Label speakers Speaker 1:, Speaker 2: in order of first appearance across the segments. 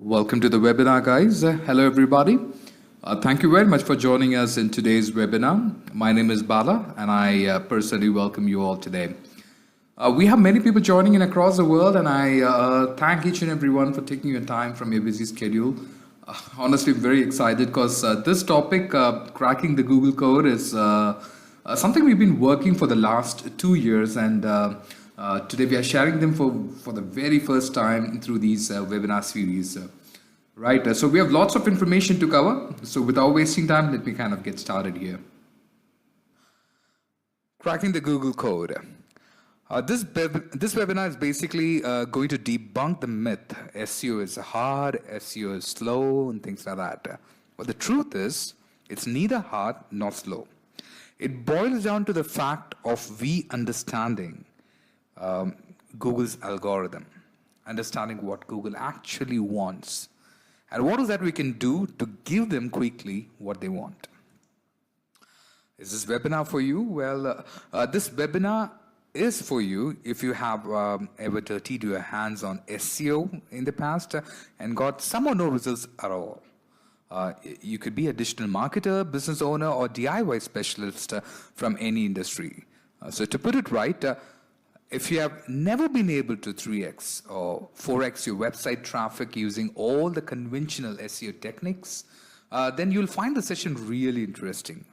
Speaker 1: Welcome to the webinar, guys. Hello, everybody. Thank you very much for joining us in today's webinar. My name is Bala, and I personally welcome you all today. We have many people joining in across the world, and I thank each and everyone for taking your time from your busy schedule. Honestly, I'm very excited because this topic, cracking the Google code, is something we've been working for the last 2 years, and today we are sharing them for the very first time through these webinar series. Right, so we have lots of information to cover. So without wasting time, let me kind of get started here. Cracking the Google code. This webinar is basically going to debunk the myth SEO is hard, SEO is slow, and things like that. But the truth is, it's neither hard nor slow. It boils down to the fact of we understanding Google's algorithm, understanding what Google actually wants, and what is that we can do to give them quickly what they want. Is this webinar for you? Well, this webinar is for you if you have ever dirtied your hands on SEO in the past and got some or no results at all. You could be a digital marketer, business owner, or DIY specialist from any industry. So to put it right, if you have never been able to 3x or 4x your website traffic using all the conventional SEO techniques, then you'll find the session really interesting.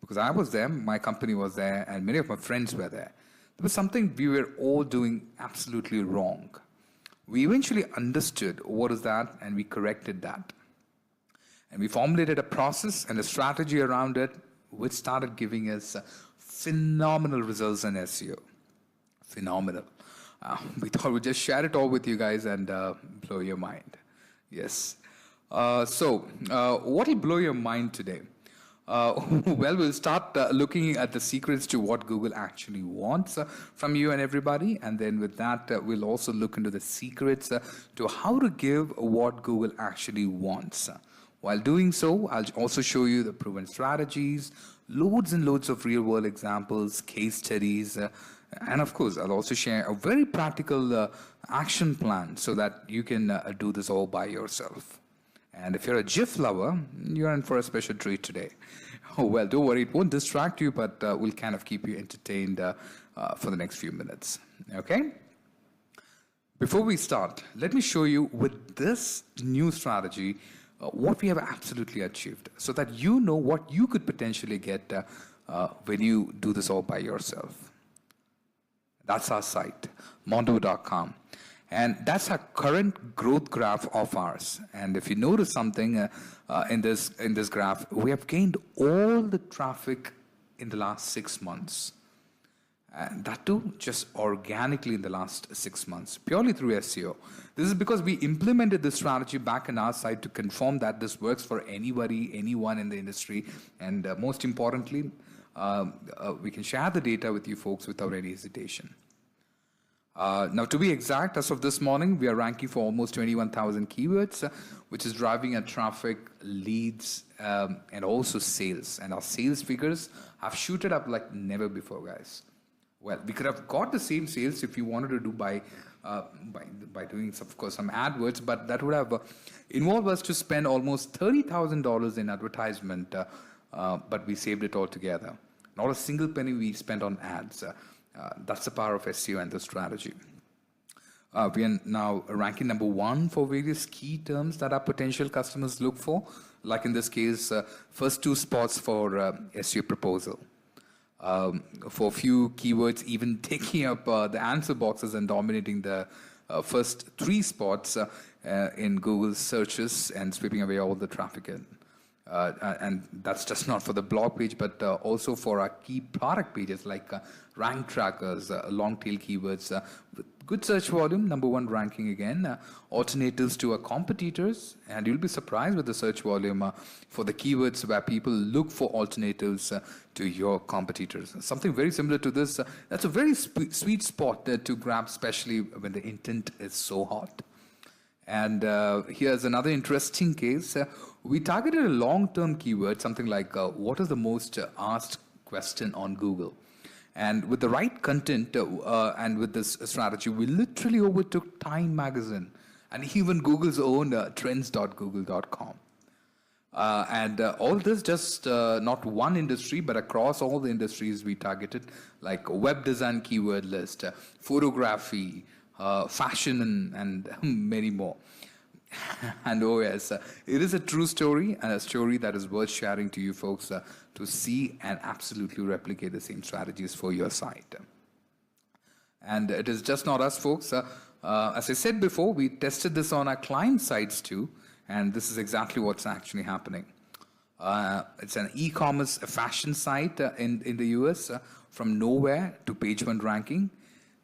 Speaker 1: Because I was there, my company was there, and many of my friends were there. There was something we were all doing absolutely wrong. We eventually understood what is that, and we corrected that. And we formulated a process and a strategy around it, which started giving us phenomenal results in SEO. Phenomenal. We thought we'd just share it all with you guys and blow your mind. Yes. So what will blow your mind today? Well, we'll start looking at the secrets to what Google actually wants from you and everybody. And then with that, we'll also look into the secrets to how to give what Google actually wants. While doing so, I'll also show you the proven strategies, loads and loads of real-world examples, case studies, and of course, I'll also share a very practical action plan so that you can do this all by yourself. And if you're a GIF lover, you're in for a special treat today. Oh, well, don't worry, it won't distract you, but we'll kind of keep you entertained for the next few minutes. Okay? Before we start, let me show you with this new strategy what we have absolutely achieved so that you know what you could potentially get when you do this all by yourself. That's our site, Mondo.com. And that's our current growth graph of ours. And if you notice something in this graph, we have gained all the traffic in the last 6 months. And that too, just organically in the last 6 months, purely through SEO. This is because we implemented this strategy back on our side to confirm that this works for anybody, anyone in the industry. And most importantly, we can share the data with you folks without any hesitation. Now, to be exact, as of this morning, we are ranking for almost 21,000 keywords, which is driving our traffic, leads, and also sales. And our sales figures have shooted up like never before, guys. Well, we could have got the same sales if you wanted to do by doing, of course, some AdWords, but that would have involved us to spend almost $30,000 in advertisement, but we saved it all together. Not a single penny we spent on ads. That's the power of SEO and the strategy. We are now ranking number 1 for various key terms that our potential customers look for. Like in this case, first 2 spots for SEO proposal. For a few keywords, even taking up the answer boxes and dominating the first 3 spots in Google searches and sweeping away all the traffic in. And that's just not for the blog page, but also for our key product pages like rank trackers, long tail keywords, with good search volume, number 1 ranking again, alternatives to our competitors, and you'll be surprised with the search volume for the keywords where people look for alternatives to your competitors. Something very similar to this, that's a very sweet spot to grab, especially when the intent is so hot. And here's another interesting case. We targeted a long-term keyword, something like what is the most asked question on Google? And with the right content and with this strategy, we literally overtook Time magazine and even Google's own trends.google.com. And all this just not one industry, but across all the industries we targeted, like web design keyword list, photography, fashion, and many more. And oh yes, it is a true story and a story that is worth sharing to you folks to see and absolutely replicate the same strategies for your site. And it is just not us folks. As I said before, we tested this on our client sites too, and this is exactly what's actually happening. It's an e-commerce fashion site in the US, from nowhere to page one ranking,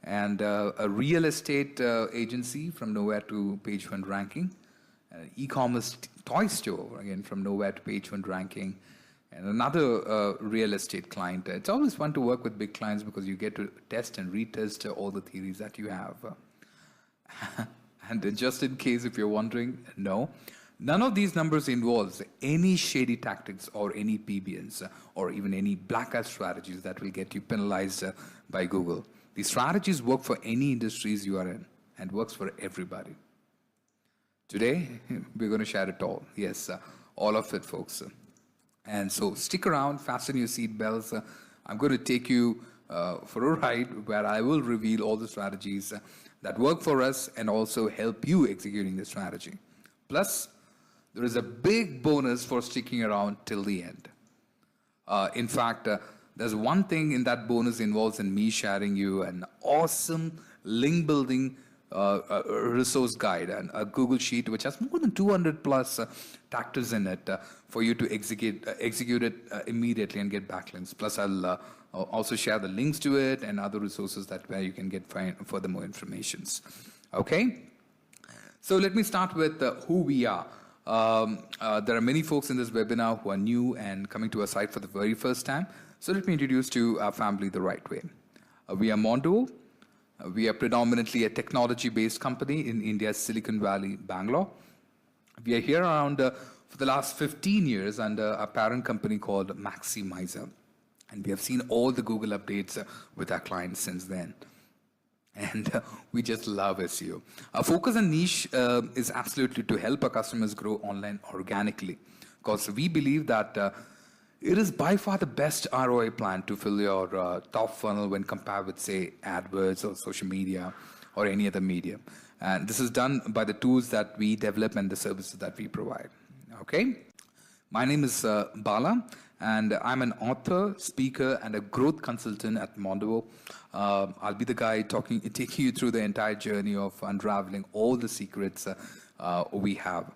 Speaker 1: and a real estate agency from nowhere to page one ranking, an e-commerce toy store, again, from nowhere to page one ranking, and another real estate client. It's always fun to work with big clients because you get to test and retest all the theories that you have. And just in case if you're wondering, no, none of these numbers involves any shady tactics or any PBNs or even any black hat strategies that will get you penalized by Google. These strategies work for any industries you are in and works for everybody. Today, we're going to share it all. Yes, all of it, folks. And so stick around, fasten your seat belts. I'm going to take you for a ride where I will reveal all the strategies that work for us and also help you executing the strategy. Plus, there is a big bonus for sticking around till the end. In fact, there's one thing in that bonus involves in me sharing you an awesome link building resource guide and a Google Sheet which has more than 200 plus tactics in it for you to execute it immediately and get backlinks. Plus, I'll also share the links to it and other resources that where you can get further more informations. Okay, so let me start with who we are. There are many folks in this webinar who are new and coming to our site for the very first time. So let me introduce to our family the right way. We are Monduo. We are predominantly a technology-based company in India's Silicon Valley, Bangalore. We are here around for the last 15 years under a parent company called Maximizer. And we have seen all the Google updates with our clients since then. And we just love SEO. Our focus and niche is absolutely to help our customers grow online organically. Because we believe that it is by far the best ROI plan to fill your top funnel when compared with, say, AdWords or social media or any other medium. And this is done by the tools that we develop and the services that we provide. Okay? My name is Bala, and I'm an author, speaker, and a growth consultant at Monduo. I'll be the guy taking you through the entire journey of unraveling all the secrets we have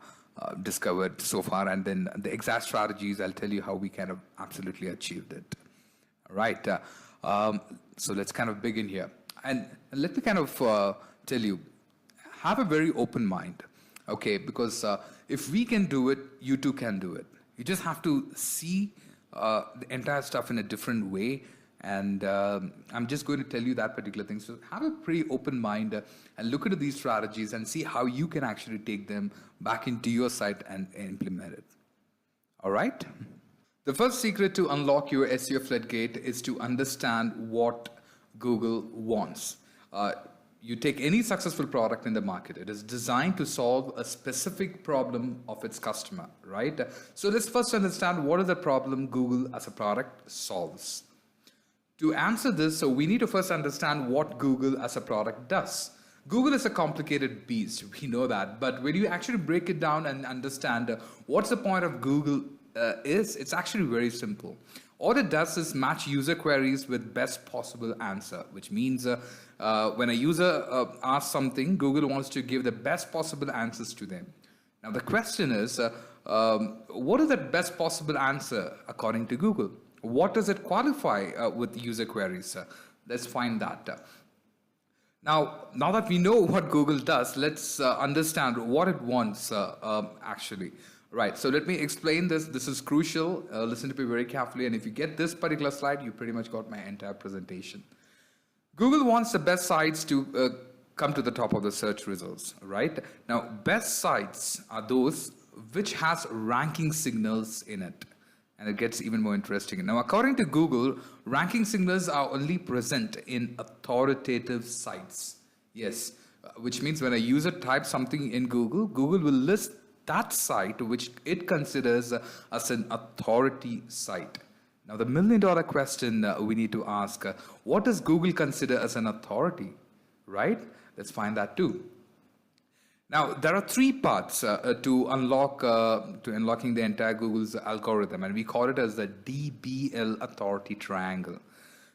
Speaker 1: discovered so far, and then the exact strategies. I'll tell you how we kind of absolutely achieved it. All right. So let's kind of begin here, and let me kind of tell you, have a very open mind. Okay, because if we can do it, you too can do it. You just have to see the entire stuff in a different way. And I'm just going to tell you that particular thing. So have a pretty open mind and look into these strategies and see how you can actually take them back into your site and implement it. All right? The first secret to unlock your SEO floodgate is to understand what Google wants. You take any successful product in the market, it is designed to solve a specific problem of its customer, right? So let's first understand what is the problem Google as a product solves. To answer this, so we need to first understand what Google as a product does. Google is a complicated beast, we know that, but when you actually break it down and understand what's the point of Google it's actually very simple. All it does is match user queries with best possible answer, which means when a user asks something, Google wants to give the best possible answers to them. Now the question is, what is that best possible answer according to Google? What does it qualify with user queries? Let's find that. Now that we know what Google does, let's understand what it wants actually. Right, so let me explain this. This is crucial. Listen to me very carefully. And if you get this particular slide, you pretty much got my entire presentation. Google wants the best sites to come to the top of the search results, right? Now, best sites are those which has ranking signals in it. And it gets even more interesting. Now, according to Google, ranking signals are only present in authoritative sites. Yes, which means when a user types something in Google, Google will list that site which it considers as an authority site. Now, the million-dollar question we need to ask, what does Google consider as an authority, right? Let's find that too. Now, there are three parts to unlocking the entire Google's algorithm, and we call it as the DBL authority triangle,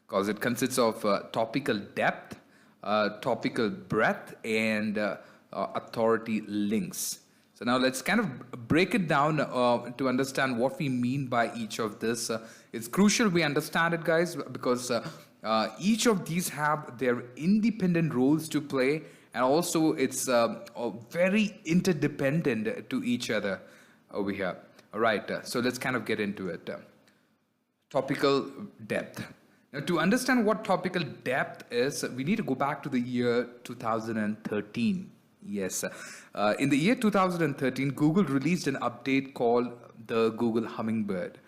Speaker 1: because it consists of topical depth, topical breadth, and authority links. So now let's kind of break it down to understand what we mean by each of this. It's crucial we understand it, guys, because each of these have their independent roles to play, and also it's very interdependent to each other over here. All right, so let's kind of get into it. Topical depth. Now, to understand what topical depth is, we need to go back to the year 2013. Yes. In the year 2013, Google released an update called the Google Hummingbird.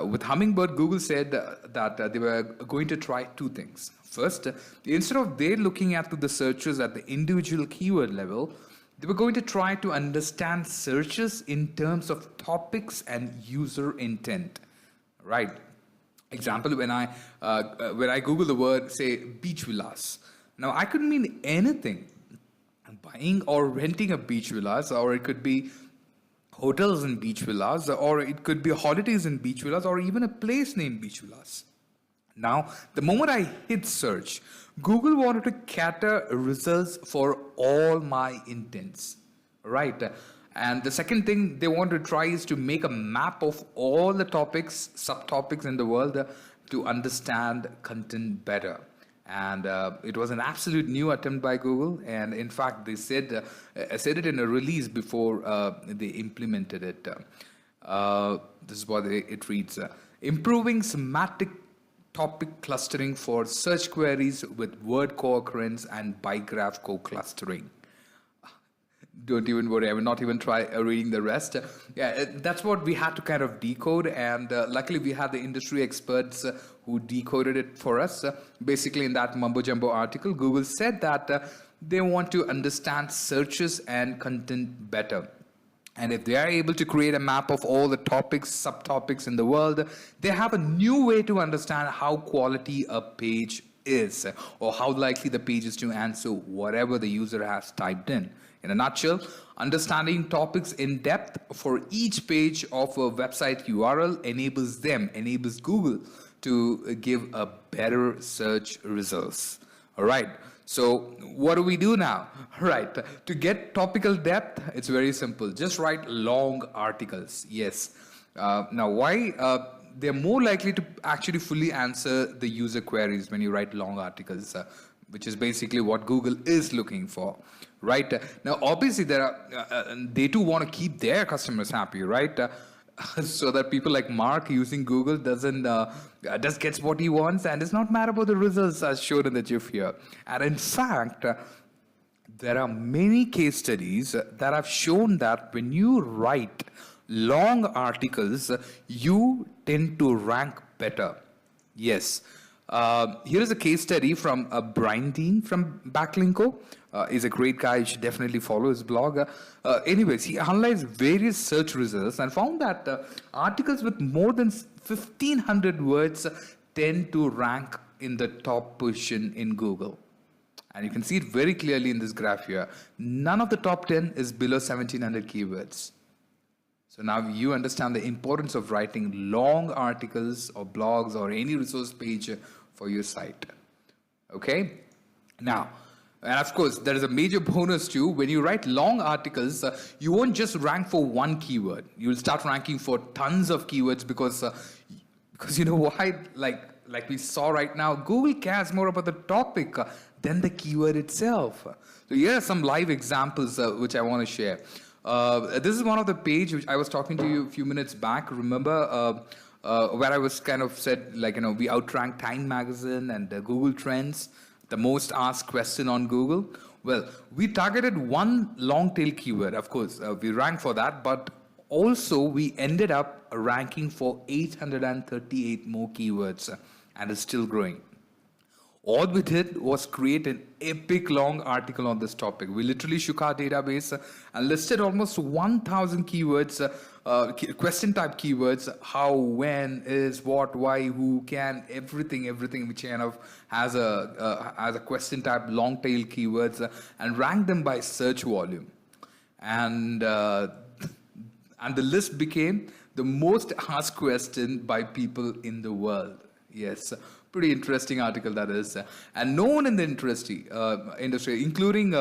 Speaker 1: With Hummingbird, Google said that they were going to try two things. First, instead of they looking at the searches at the individual keyword level, they were going to try to understand searches in terms of topics and user intent. Right? Example, when I Google the word, say, beach villas. Now, I could mean anything. Buying or renting a beach villas, or it could be hotels in beach villas, or it could be holidays in beach villas, or even a place named beach villas. Now, the moment I hit search, Google wanted to cater results for all my intents, right? And the second thing they want to try is to make a map of all the topics, subtopics in the world to understand content better. And it was an absolute new attempt by Google. And in fact, they said it in a release before they implemented it. This is what it reads. Improving semantic topic clustering for search queries with word co-occurrence and bigraph co-clustering. Don't even worry, I will not even try reading the rest. Yeah, that's what we had to kind of decode, and luckily we had the industry experts who decoded it for us. Basically, in that mumbo-jumbo article, Google said that they want to understand searches and content better. And if they are able to create a map of all the topics, subtopics in the world, they have a new way to understand how quality a page is, or how likely the page is to answer whatever the user has typed in. In a nutshell, understanding topics in depth for each page of a website URL enables Google to give a better search results. All right. So what do we do now? Right. To get topical depth, it's very simple. Just write long articles. Yes. Now, why? They're more likely to actually fully answer the user queries when you write long articles, which is basically what Google is looking for, right? Now, obviously, they too want to keep their customers happy, right? So that people like Mark using Google just gets what he wants, and it's not mad about the results as shown in the GIF here. And in fact, there are many case studies that have shown that when you write long articles, you tend to rank better. Yes. Here is a case study from Brian Dean from Backlinko. He's a great guy. You should definitely follow his blog. Anyways, he analyzed various search results and found that articles with more than 1,500 words tend to rank in the top position in Google. And you can see it very clearly in this graph here. None of the top 10 is below 1,700 keywords. So now you understand the importance of writing long articles or blogs or any resource page for your site. Okay? Now, and of course, there is a major bonus too. When you write long articles, you won't just rank for one keyword. You'll start ranking for tons of keywords because you know why? Like we saw right now, Google cares more about the topic than the keyword itself. So here are some live examples which I want to share. This is one of the page which I was talking to you a few minutes back. Remember where I was kind of said, we outranked Time Magazine and Google Trends, the most asked question on Google. Well, we targeted one long tail keyword. Of course, we ranked for that, but also we ended up ranking for 838 more keywords and it's still growing. All we did was create an epic long article on this topic. We literally shook our database and listed almost 1,000 keywords, question type keywords: how, when, is, what, why, who, can, everything which kind of has a question type long tail keywords, and ranked them by search volume. And the list became the most asked question by people in the world. Yes, pretty interesting article that is. And no one in the industry, including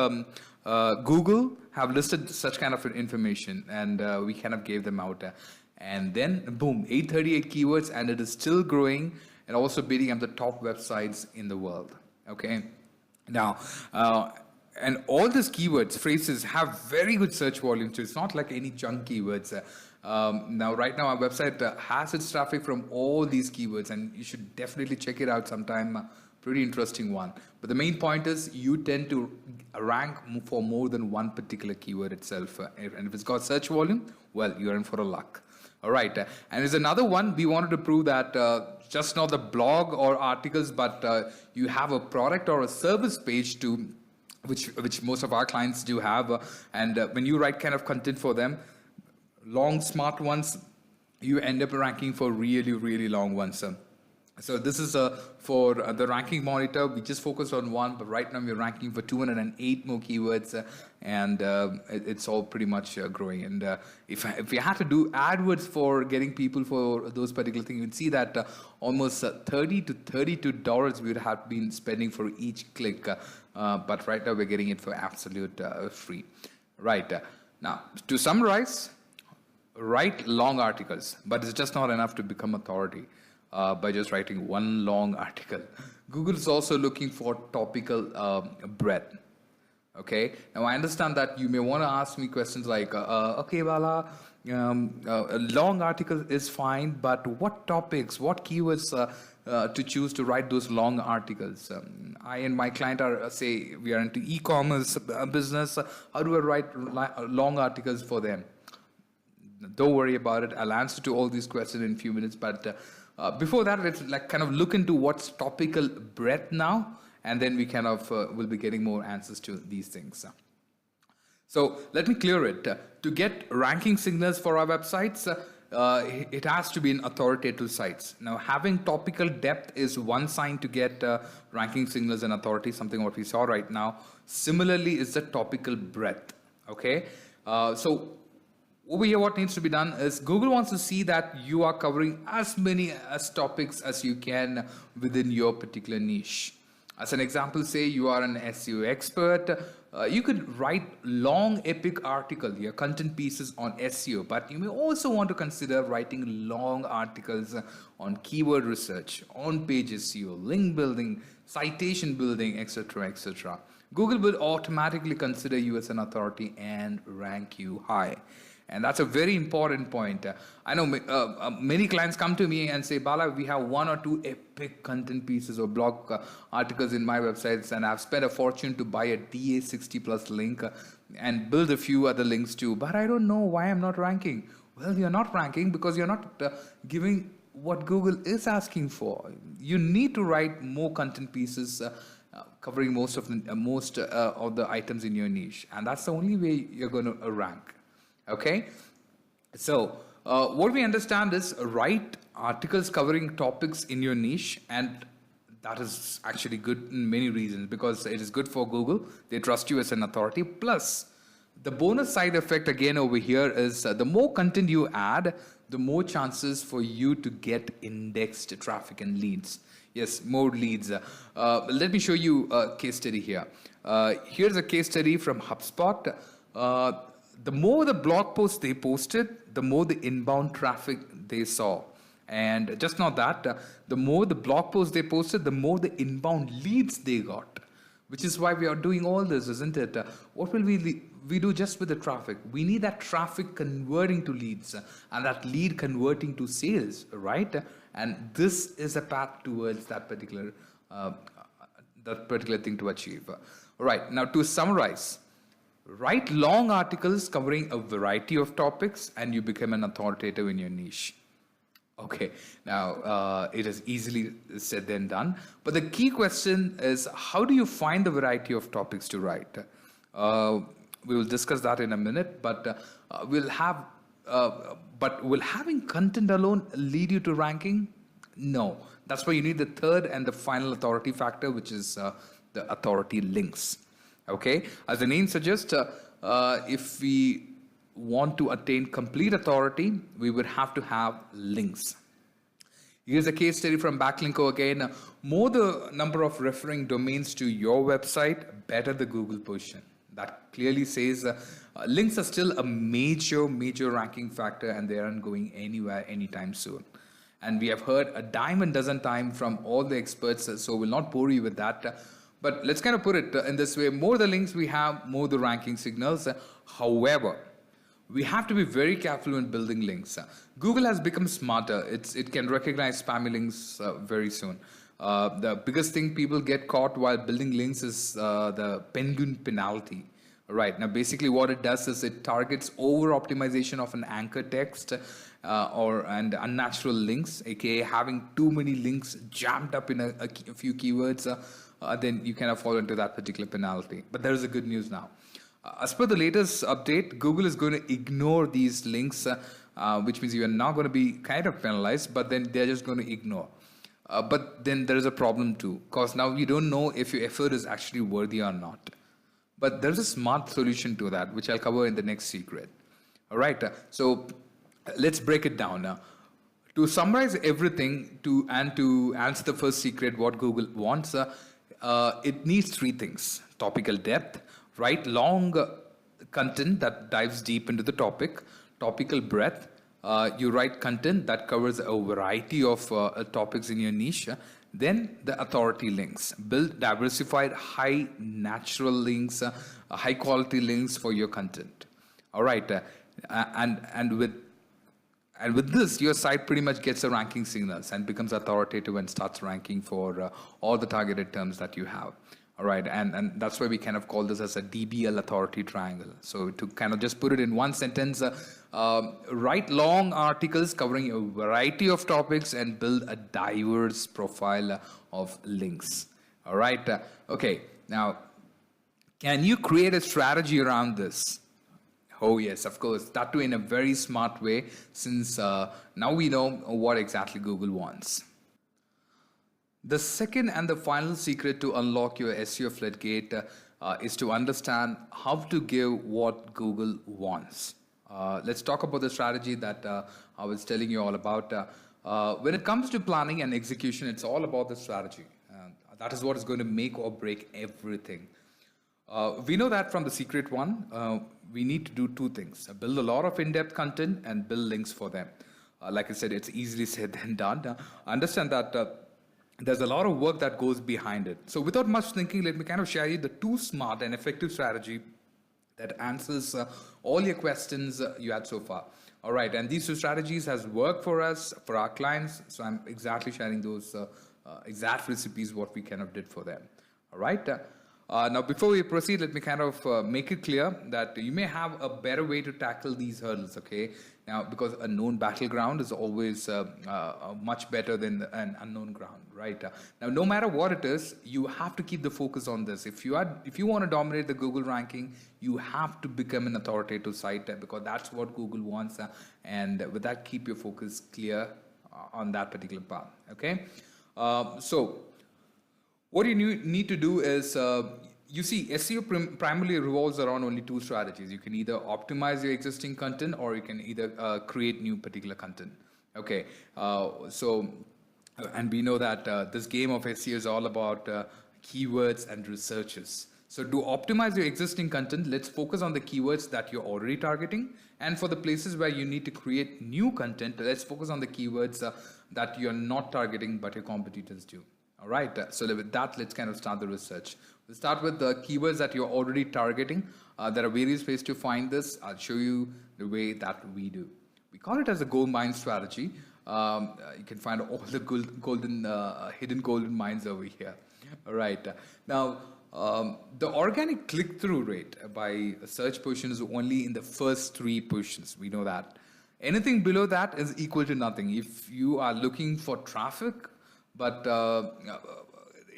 Speaker 1: Google, have listed such kind of information, and we kind of gave them out. And then, boom, 838 keywords, and it is still growing and also beating up the top websites in the world. Okay, now. And all these keywords, phrases, have very good search volume too. It's not like any junk keywords. Now, right now, our website has its traffic from all these keywords, and you should definitely check it out sometime. Pretty interesting one. But the main point is you tend to rank for more than one particular keyword itself. And if it's got search volume, well, you're in for a luck. All right. And there's another one. We wanted to prove that just not the blog or articles, but you have a product or a service page to which most of our clients do have, and when you write kind of content for them, long, smart ones, you end up ranking for really, really long ones. So this is for the ranking monitor. We just focused on one, but right now we're ranking for 208 more keywords, and it's all pretty much growing. And if we had to do AdWords for getting people for those particular things, you'd see that almost $30 to $32 we would have been spending for each click. But right now we're getting it for absolute free. Right. Now, to summarize, write long articles, but it's just not enough to become authority by just writing one long article. Google is also looking for topical breadth. Okay. Now, I understand that you may want to ask me questions like, okay, Bala, a long article is fine, but what topics, what keywords to choose to write those long articles? I and my client are, say, we are into e-commerce business. How do I write long articles for them? Don't worry about it. I'll answer to all these questions in a few minutes. But before that, let's like kind of look into what's topical breadth now, and then we kind of will be getting more answers to these things. So let me clear it. To get ranking signals for our websites, it has to be in authoritative sites. Now, having topical depth is one sign to get ranking signals and authority, something what we saw right now. Similarly is the topical breadth. Okay, so over here what needs to be done is Google wants to see that you are covering as many topics as you can within your particular niche. As an example, say you are an SEO expert, you could write long epic article, your content pieces on SEO, but you may also want to consider writing long articles on keyword research, on-page SEO, link building, citation building, etc., etc. Google will automatically consider you as an authority and rank you high. And that's a very important point. I know many clients come to me and say, Bala, we have one or two epic content pieces or blog articles in my websites, and I've spent a fortune to buy a DA60 plus link and build a few other links too, but I don't know why I'm not ranking. Well, you're not ranking because you're not giving what Google is asking for. You need to write more content pieces covering most of the items in your niche, and that's the only way you're going to rank. Okay, so what we understand is write articles covering topics in your niche, and that is actually good in many reasons, because it is good for Google. They trust you as an authority. Plus, the bonus side effect again over here is the more content you add, the more chances for you to get indexed traffic and leads. Yes, more leads. Let me show you a case study here. Here's a case study from HubSpot. The more the blog posts they posted, the more the inbound traffic they saw. And just not that, the more the blog posts they posted, the more the inbound leads they got. Which is why we are doing all this, isn't it? What will we do just with the traffic? We need that traffic converting to leads, and that lead converting to sales, right? And this is a path towards that particular thing to achieve. All right, now to summarize, write long articles covering a variety of topics and you become an authoritative in your niche. Okay, now it is easily said than done. But the key question is, how do you find the variety of topics to write? Uh, we will discuss that in a minute, but we'll have. But will having content alone lead you to ranking? No. That's why you need the third and the final authority factor, which is the authority links. Okay, as the name suggests, if we want to attain complete authority, we would have to have links. Here's a case study from Backlinko again. More the number of referring domains to your website, better the Google position. That clearly says links are still a major ranking factor, and they aren't going anywhere anytime soon. And we have heard a dime a dozen times from all the experts, so we'll not bore you with that. But let's kind of put it in this way: more the links we have, more the ranking signals. However, we have to be very careful when building links. Google has become smarter. It can recognize spammy links very soon. The biggest thing people get caught while building links is the penguin penalty. Right, now basically what it does is it targets over optimization of an anchor text and unnatural links, aka having too many links jammed up in a few keywords, then you kind of fall into that particular penalty. But there is a good news now. As per the latest update, Google is going to ignore these links, which means you are not going to be kind of penalized, but then they're just going to ignore. But then there is a problem too, because now you don't know if your effort is actually worthy or not. But there's a smart solution to that, which I'll cover in the next secret. All right, so let's break it down now. To summarize everything and to answer the first secret, what Google wants, it needs three things: topical depth, write long content that dives deep into the topic; topical breadth, you write content that covers a variety of topics in your niche. Then the authority links, build diversified high natural links, high quality links for your content. All right, and with this, your site pretty much gets the ranking signals and becomes authoritative and starts ranking for all the targeted terms that you have. All right, and that's why we kind of call this as a DBL authority triangle. So to kind of just put it in one sentence, write long articles covering a variety of topics and build a diverse profile of links. All right, okay, now, can you create a strategy around this? Oh yes, of course, that too in a very smart way, since now we know what exactly Google wants. The second and the final secret to unlock your SEO floodgate is to understand how to give what Google wants. Let's talk about the strategy that I was telling you all about. When it comes to planning and execution, it's all about the strategy. That is what is going to make or break everything. We know that from the secret one, we need to do two things: build a lot of in-depth content and build links for them. Like I said, it's easily said than done. Understand that there's a lot of work that goes behind it. So without much thinking, let me kind of share you the two smart and effective strategy that answers all your questions you had so far. All right, and these two strategies has worked for us, for our clients. So I'm exactly sharing those exact recipes, what we kind of did for them. All right. Now, before we proceed, let me kind of make it clear that you may have a better way to tackle these hurdles, okay? Now, because a known battleground is always much better than an unknown ground, right? Now, no matter what it is, you have to keep the focus on this. If you want to dominate the Google ranking, you have to become an authoritative site because that's what Google wants. And with that, keep your focus clear on that particular path, okay? So, what you need to do is, you see, SEO primarily revolves around only two strategies. You can either optimize your existing content or you can either create new particular content. Okay, and we know that this game of SEO is all about keywords and researches. So to optimize your existing content, let's focus on the keywords that you're already targeting. And for the places where you need to create new content, let's focus on the keywords that you're not targeting but your competitors do. All right, so with that, let's kind of start the research. We'll start with the keywords that you're already targeting. There are various ways to find this. I'll show you the way that we do. We call it as a gold mine strategy. You can find all the hidden golden mines over here. All right, now the organic click-through rate by search position is only in the first 3 positions. We know that. Anything below that is equal to nothing. If you are looking for traffic, but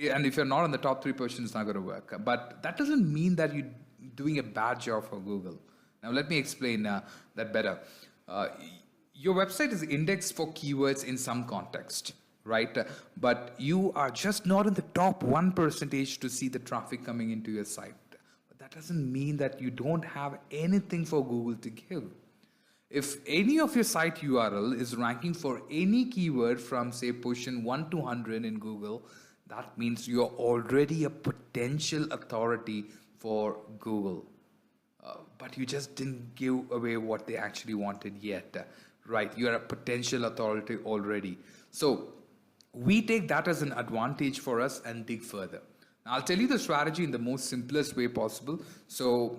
Speaker 1: and if you're not in the top 3%, it's not going to work. But that doesn't mean that you're doing a bad job for Google. Now, let me explain that better. Uh, your website is indexed for keywords in some context, right? But you are just not in the top 1% to see the traffic coming into your site. But that doesn't mean that you don't have anything for Google to give. If any of your site URL is ranking for any keyword from, say, position 1 to 100 in Google, that means you're already a potential authority for Google. But you just didn't give away what they actually wanted yet, right? You're a potential authority already. So we take that as an advantage for us and dig further. Now, I'll tell you the strategy in the most simplest way possible. So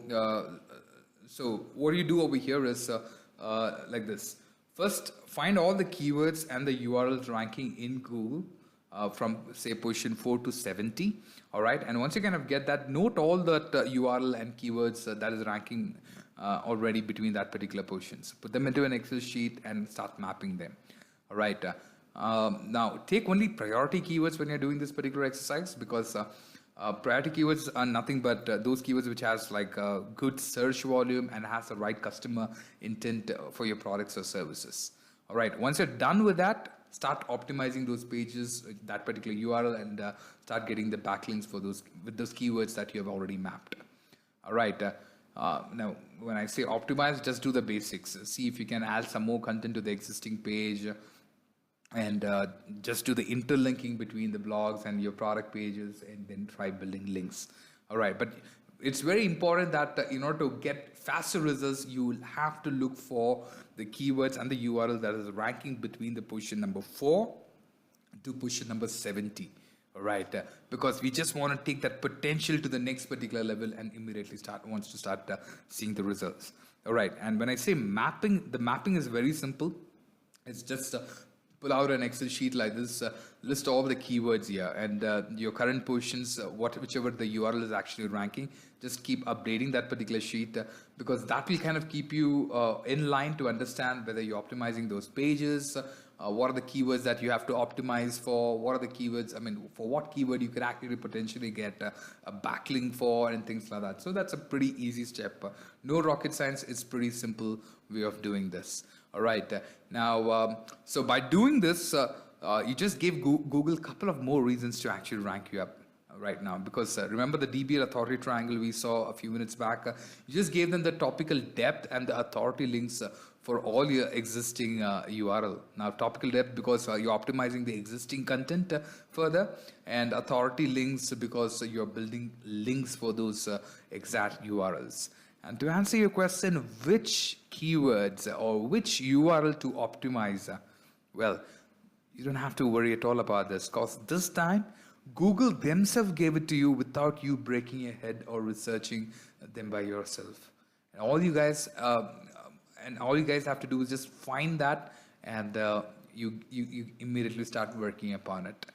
Speaker 1: what you do over here is like this. First, find all the keywords and the URLs ranking in Google from, say, position 4 to 70. All right. And once you kind of get that, note all that URL and keywords that is ranking already between that particular positions. Put them into an Excel sheet and start mapping them. All right. Now, take only priority keywords when you're doing this particular exercise, because priority keywords are nothing but those keywords which has like a good search volume and has the right customer intent for your products or services. All right. Once you're done with that, start optimizing those pages, that particular URL, and start getting the backlinks for those with those keywords that you have already mapped. All right. Now, when I say optimize, just do the basics. See if you can add some more content to the existing page, and just do the interlinking between the blogs and your product pages, and then try building links. All right. But it's very important that in order to get faster results, you will have to look for the keywords and the URL that is ranking between the position number 4 to position number 70. All right, because we just want to take that potential to the next particular level and immediately start seeing the results. All right, and when I say mapping, the mapping is very simple. It's just pull out an Excel sheet like this, list all the keywords here, and your current positions, whichever the URL is actually ranking, just keep updating that particular sheet, because that will kind of keep you in line to understand whether you're optimizing those pages, what are the keywords that you have to optimize for, what are the keywords, for what keyword you could actually potentially get a backlink for, and things like that. So that's a pretty easy step. No rocket science, it's pretty simple way of doing this. All right. Now, so by doing this, you just gave Google a couple of more reasons to actually rank you up right now. Because remember the DBL authority triangle we saw a few minutes back? You just gave them the topical depth and the authority links for all your existing URL. Now, topical depth because you're optimizing the existing content further, and authority links because you're building links for those exact URLs. And to answer your question, which keywords or which URL to optimize, well, you don't have to worry at all about this, because this time Google themselves gave it to you without you breaking your head or researching them by yourself. And all you guys have to do is just find that, and you immediately start working upon it.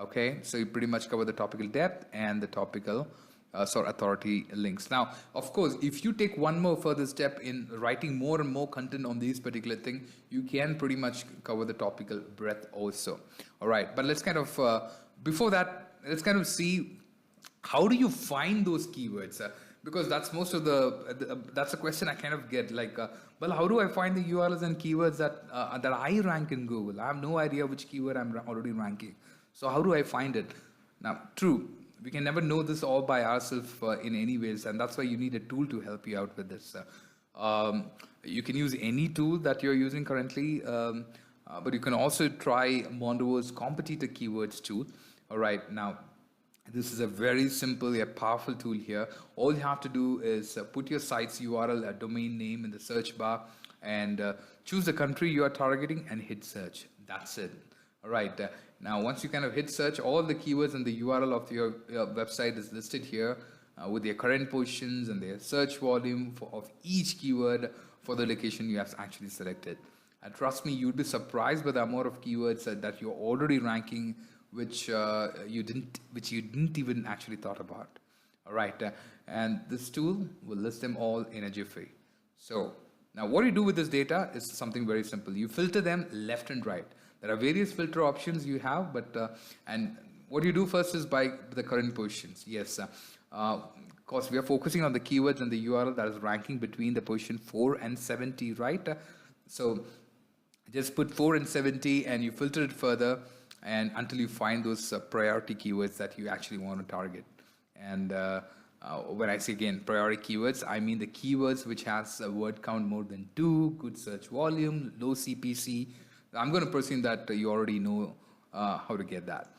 Speaker 1: Okay, so you pretty much cover the topical depth and the topical authority links. Now, of course, if you take one more further step in writing more and more content on these particular thing, you can pretty much cover the topical breadth also. All right, but let's kind of before that, let's kind of see how do you find those keywords, because that's most of that's a question I kind of get, like, well, how do I find the URLs and keywords that I rank in Google? I have no idea which keyword I'm already ranking. So how do I find it? Now, true, we can never know this all by ourselves in any ways, and that's why you need a tool to help you out with this. You can use any tool that you're using currently, but you can also try Mondo's competitor keywords tool. All right, now this is a very simple yet powerful tool here. All you have to do is put your site's URL, a domain name in the search bar, and choose the country you are targeting and hit search. That's it. All right. Now, once you kind of hit search, all the keywords and the URL of your website is listed here with their current positions and their search volume of each keyword for the location you have actually selected. And trust me, you'd be surprised by the amount of keywords that you're already ranking, which you didn't even actually thought about. All right, and this tool will list them all in a jiffy. So Now, what you do with this data is something very simple. You filter them left and right. There are various filter options you have, but and what you do first is by the current positions. Yes, because we are focusing on the keywords and the URL that is ranking between the position 4 and 70, right? So just put 4 and 70 and you filter it further and until you find those priority keywords that you actually want to target. And when I say again priority keywords, I mean the keywords which has a word count more than 2, good search volume, low CPC. I'm going to presume that you already know how to get that.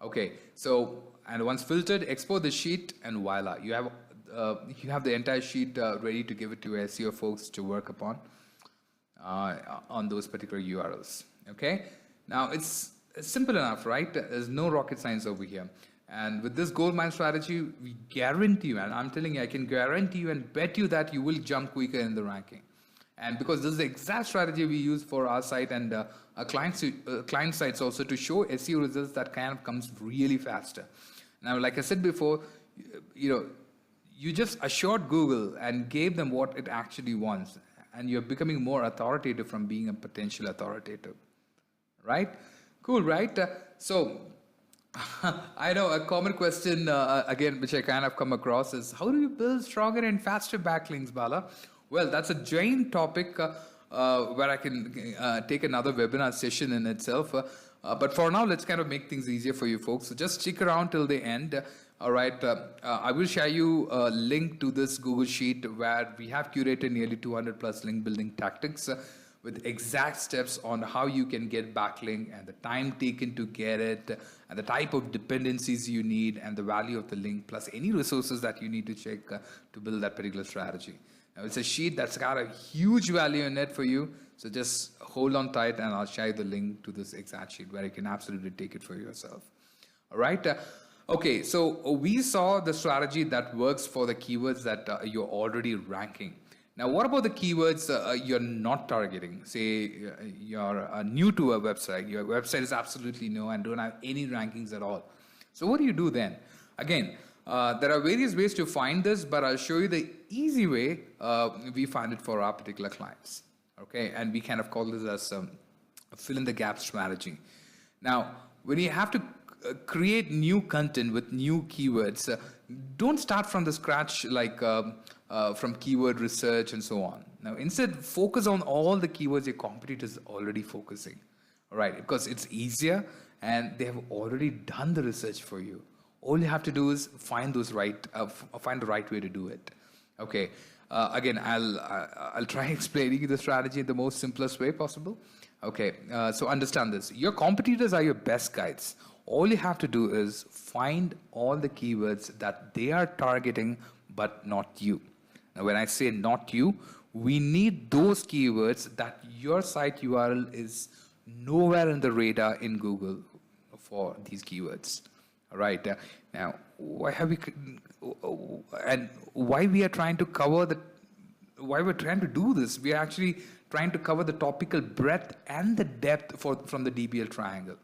Speaker 1: Okay, so and once filtered, export the sheet and voila, you have the entire sheet ready to give it to SEO folks to work upon on those particular URLs. Okay, now it's simple enough, right? There's no rocket science over here. And with this gold mine strategy, we guarantee you, and I'm telling you, I can guarantee you and bet you that you will jump quicker in the ranking. And because this is the exact strategy we use for our site and our client sites also to show SEO results that kind of comes really faster. Now, like I said before, you just assured Google and gave them what it actually wants. And you're becoming more authoritative from being a potential authoritative. Right? Cool, right? So, I know a common question, again, which I kind of come across is, how do you build stronger and faster backlinks, Bala? Well, that's a giant topic where I can take another webinar session in itself. But for now, let's kind of make things easier for you folks. So just stick around till the end. All right. I will share you a link to this Google Sheet where we have curated nearly 200 plus link building tactics with exact steps on how you can get backlink and the time taken to get it and the type of dependencies you need and the value of the link plus any resources that you need to check to build that particular strategy. Now, it's a sheet that's got a huge value in it for you. So just hold on tight and I'll share you the link to this exact sheet where you can absolutely take it for yourself. All right. Okay, so we saw the strategy that works for the keywords that you're already ranking. Now, what about the keywords you're not targeting? Say you're new to a website. Your website is absolutely new and don't have any rankings at all. So what do you do then? Again, there are various ways to find this, but I'll show you the easy way we find it for our particular clients. Okay, and we kind of call this as a fill in the gap strategy. Now, when you have to create new content with new keywords, don't start from the scratch like from keyword research and so on. Now, instead, focus on all the keywords your competitors are already focusing. All right, because it's easier and they have already done the research for you. All you have to do is find the right way to do it. Okay. Again, I'll try explaining the strategy in the most simplest way possible. Okay. So understand this. Your competitors are your best guides. All you have to do is find all the keywords that they are targeting, but not you. Now, when I say not you, we need those keywords that your site URL is nowhere in the radar in Google for these keywords. All right. Now, why we are trying to cover why we're trying to do this? We are actually trying to cover the topical breadth and the depth from the DBL triangle.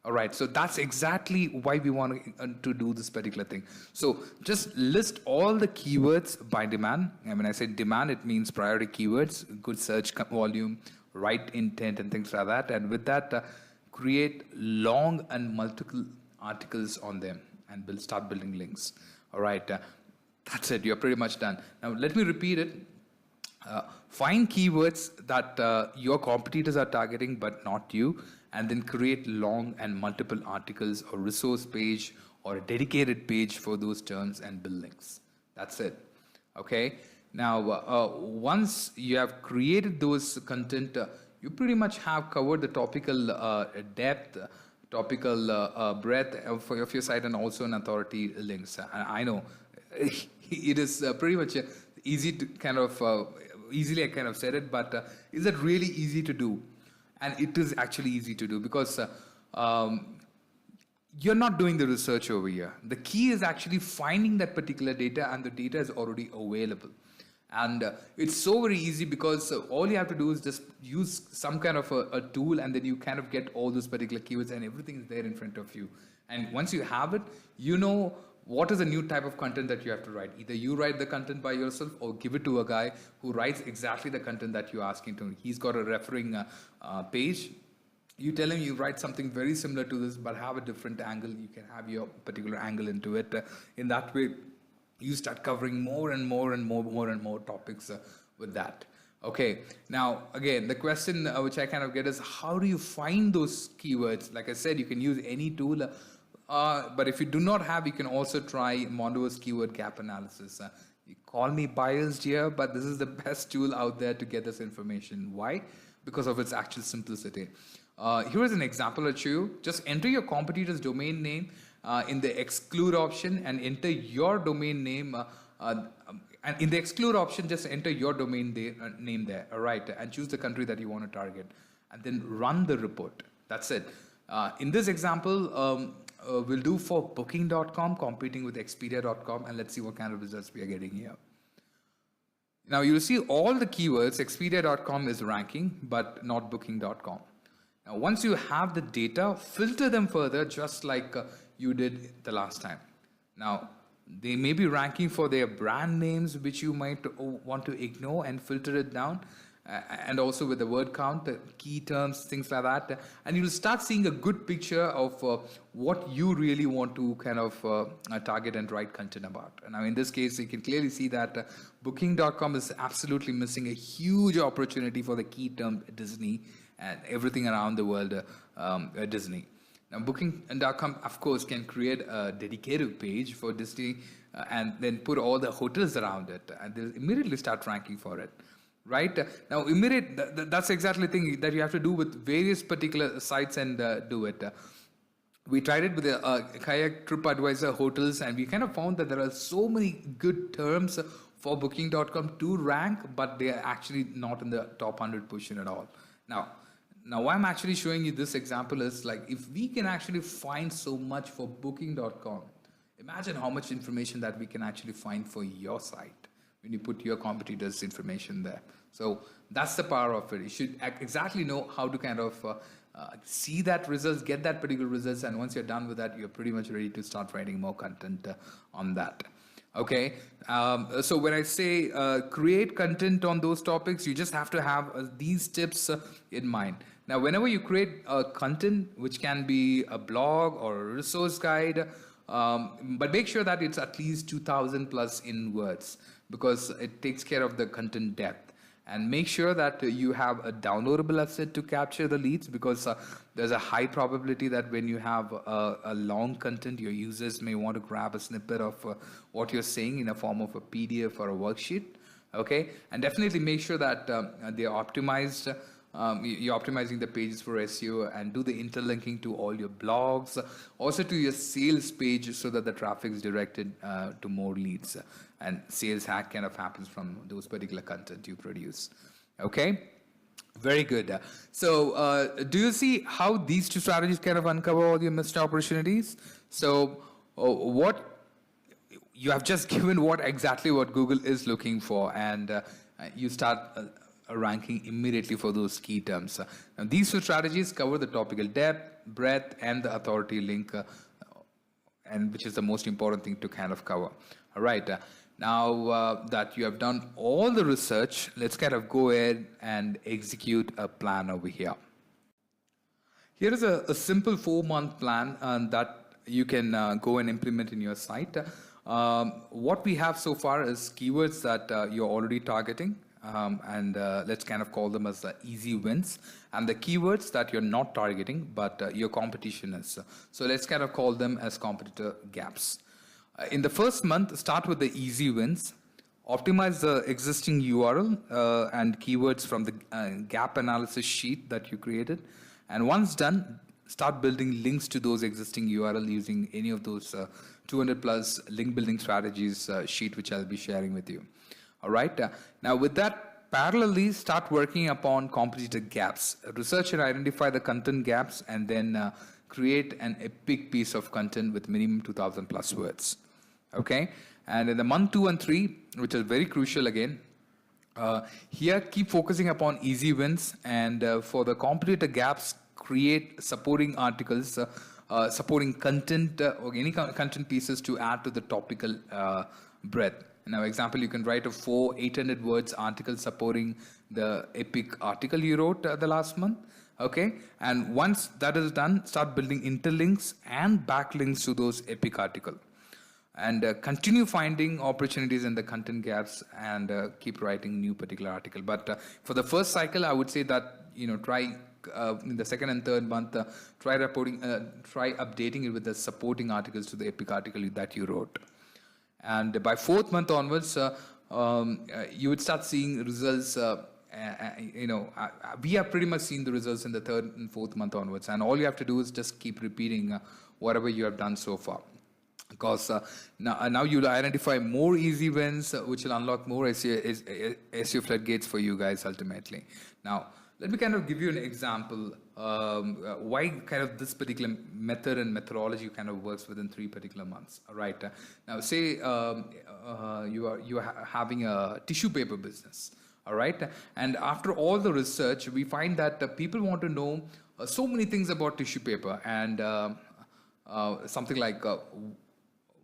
Speaker 1: All right. So that's exactly why we want to do this particular thing. So just list all the keywords by demand. And when I say demand, it means priority keywords, good search volume, right intent, and things like that. And with that, create long and multiple articles on them and start building links. All right, that's it. You're pretty much done. Now, let me repeat it. Find keywords that your competitors are targeting, but not you, and then create long and multiple articles or resource page or a dedicated page for those terms and build links. That's it. Okay. Now, once you have created those content, you pretty much have covered the topical depth, topical breadth of your site, and also an authority links. I know it is pretty much easy to kind of easily I kind of said it, but is it really easy to do? And it is actually easy to do because you're not doing the research over here. The key is actually finding that particular data, and the data is already available. And it's so very easy because all you have to do is just use some kind of a tool, and then you kind of get all those particular keywords and everything is there in front of you. And once you have it, you know what is the new type of content that you have to write? Either you write the content by yourself or give it to a guy who writes exactly the content that you're asking to. He's got a referring page. You tell him you write something very similar to this, but have a different angle. You can have your particular angle into it. In that way, you start covering more and more topics with that. Okay, now again, the question which I kind of get is, how do you find those keywords? Like I said, you can use any tool, but if you do not have, you can also try Mondo's keyword gap analysis. You call me biased here, but this is the best tool out there to get this information. Why? Because of its actual simplicity. Here is an example I'll show you. Just enter your competitor's domain name in the exclude option and enter your domain name. And in the exclude option, just enter your domain name there, all right, and choose the country that you want to target, and then run the report. That's it. In this example, we'll do for Booking.com competing with Expedia.com, and let's see what kind of results we are getting here. Now you'll see all the keywords. Expedia.com is ranking, but not Booking.com. Now, once you have the data, filter them further, just like you did the last time. Now, they may be ranking for their brand names, which you might want to ignore and filter it down. And also with the word count, the key terms, things like that. And you'll start seeing a good picture of what you really want to kind of target and write content about. And now in this case, you can clearly see that Booking.com is absolutely missing a huge opportunity for the key term Disney and everything around the world Disney. Now, Booking.com, of course, can create a dedicated page for Disney and then put all the hotels around it, and they'll immediately start ranking for it, right? Now, that's exactly the thing that you have to do with various particular sites and do it. We tried it with the Kayak, TripAdvisor, hotels, and we kind of found that there are so many good terms for Booking.com to rank, but they are actually not in the top 100 position at all. Now, why I'm actually showing you this example is, like, if we can actually find so much for Booking.com, imagine how much information that we can actually find for your site when you put your competitors' information there. So that's the power of it. You should exactly know how to kind of see that results, get that particular results, and once you're done with that, you're pretty much ready to start writing more content on that. Okay, so when I say create content on those topics, you just have to have these tips in mind. Now, whenever you create content, which can be a blog or a resource guide, but make sure that it's at least 2,000 plus in words, because it takes care of the content depth. And make sure that you have a downloadable asset to capture the leads, because there's a high probability that when you have a long content, your users may want to grab a snippet of what you're saying in a form of a PDF or a worksheet. Okay, and definitely make sure that they're optimized. You're optimizing the pages for SEO, and do the interlinking to all your blogs, also to your sales page, so that the traffic is directed to more leads, and sales hack kind of happens from those particular content you produce. Okay, very good. So do you see how these two strategies kind of uncover all your missed opportunities? So what you have just given exactly what Google is looking for, and you start ranking immediately for those key terms. Now, these two strategies cover the topical depth, breadth, and the authority link, and which is the most important thing to kind of cover. All right. Now that you have done all the research, let's kind of go ahead and execute a plan over here. Here is a simple 4-month plan that you can go and implement in your site. What we have so far is keywords that you're already targeting. And let's kind of call them as the easy wins, and the keywords that you're not targeting but your competition is. So let's kind of call them as competitor gaps. In the first month, start with the easy wins. Optimize the existing URL and keywords from the gap analysis sheet that you created. And once done, start building links to those existing URL using any of those 200 plus link building strategies sheet, which I'll be sharing with you. All right. Now, with that, parallelly start working upon competitor gaps. Research and identify the content gaps, and then create an epic piece of content with minimum 2,000 plus words. Okay. And in the month 2 and 3, which is very crucial again, here keep focusing upon easy wins, and for the competitor gaps, create supporting articles supporting content or any content pieces to add to the topical breadth. Now, example, you can write a 800 words article supporting the epic article you wrote the last month. Okay, and once that is done, start building interlinks and backlinks to those epic article, and continue finding opportunities in the content gaps, and keep writing new particular article. But for the first cycle, I would say that try in the second and third month, try updating it with the supporting articles to the epic article that you wrote. And by fourth month onwards, you would start seeing results. We have pretty much seen the results in the third and fourth month onwards, and all you have to do is just keep repeating whatever you have done so far. Because now you'll identify more easy wins, which will unlock more SEO floodgates for you guys ultimately. Now, let me kind of give you an example why kind of this particular method and methodology kind of works within 3 particular months. All right. Now, say you are having a tissue paper business. All right. And after all the research, we find that people want to know so many things about tissue paper, and something like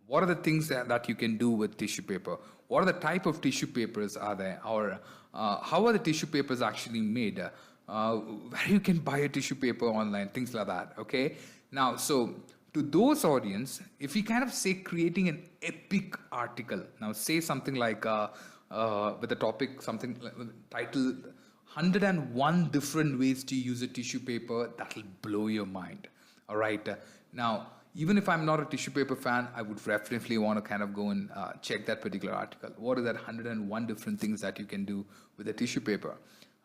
Speaker 1: what are the things that you can do with tissue paper? What are the type of tissue papers are there? Or how are the tissue papers actually made? Where you can buy a tissue paper online, things like that, okay? Now, so to those audience, if we kind of say creating an epic article, now say something like with the topic, something like titled 101 different ways to use a tissue paper, that'll blow your mind, all right? Now, even if I'm not a tissue paper fan, I would definitely want to kind of go and check that particular article. What are that 101 different things that you can do with a tissue paper?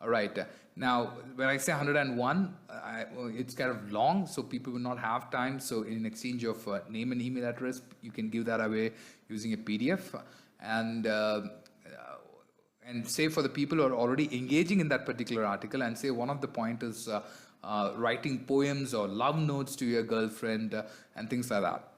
Speaker 1: All right. Now, when I say 101, it's kind of long, so people will not have time. So in exchange of name and email address, you can give that away using a PDF. And say for the people who are already engaging in that particular article, and say one of the point is writing poems or love notes to your girlfriend and things like that.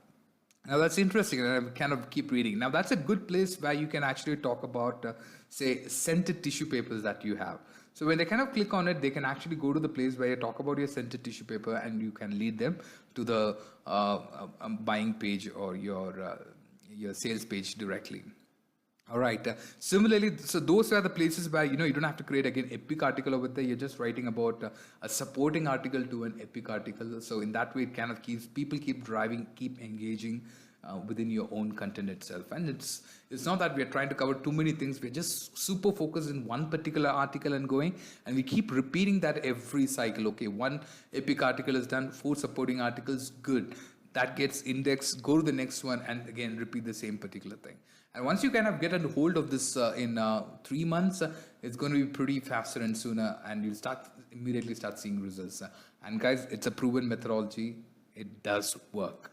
Speaker 1: Now that's interesting, and I kind of keep reading. Now that's a good place where you can actually talk about, say, scented tissue papers that you have. So when they kind of click on it, they can actually go to the place where you talk about your scented tissue paper, and you can lead them to the buying page or your sales page directly. All right. Similarly, so those are the places where you don't have to create again epic article over there. You're just writing about a supporting article to an epic article. So in that way, it kind of keeps people keep driving, keep engaging within your own content itself. And it's not that we're trying to cover too many things. We're just super focused in one particular article and going, and we keep repeating that every cycle. Okay, one epic article is done, 4 supporting articles, good. That gets indexed, go to the next one, and again repeat the same particular thing. And once you kind of get a hold of this in 3 months, it's going to be pretty faster and sooner, and you'll immediately start seeing results. And guys, it's a proven methodology. It does work.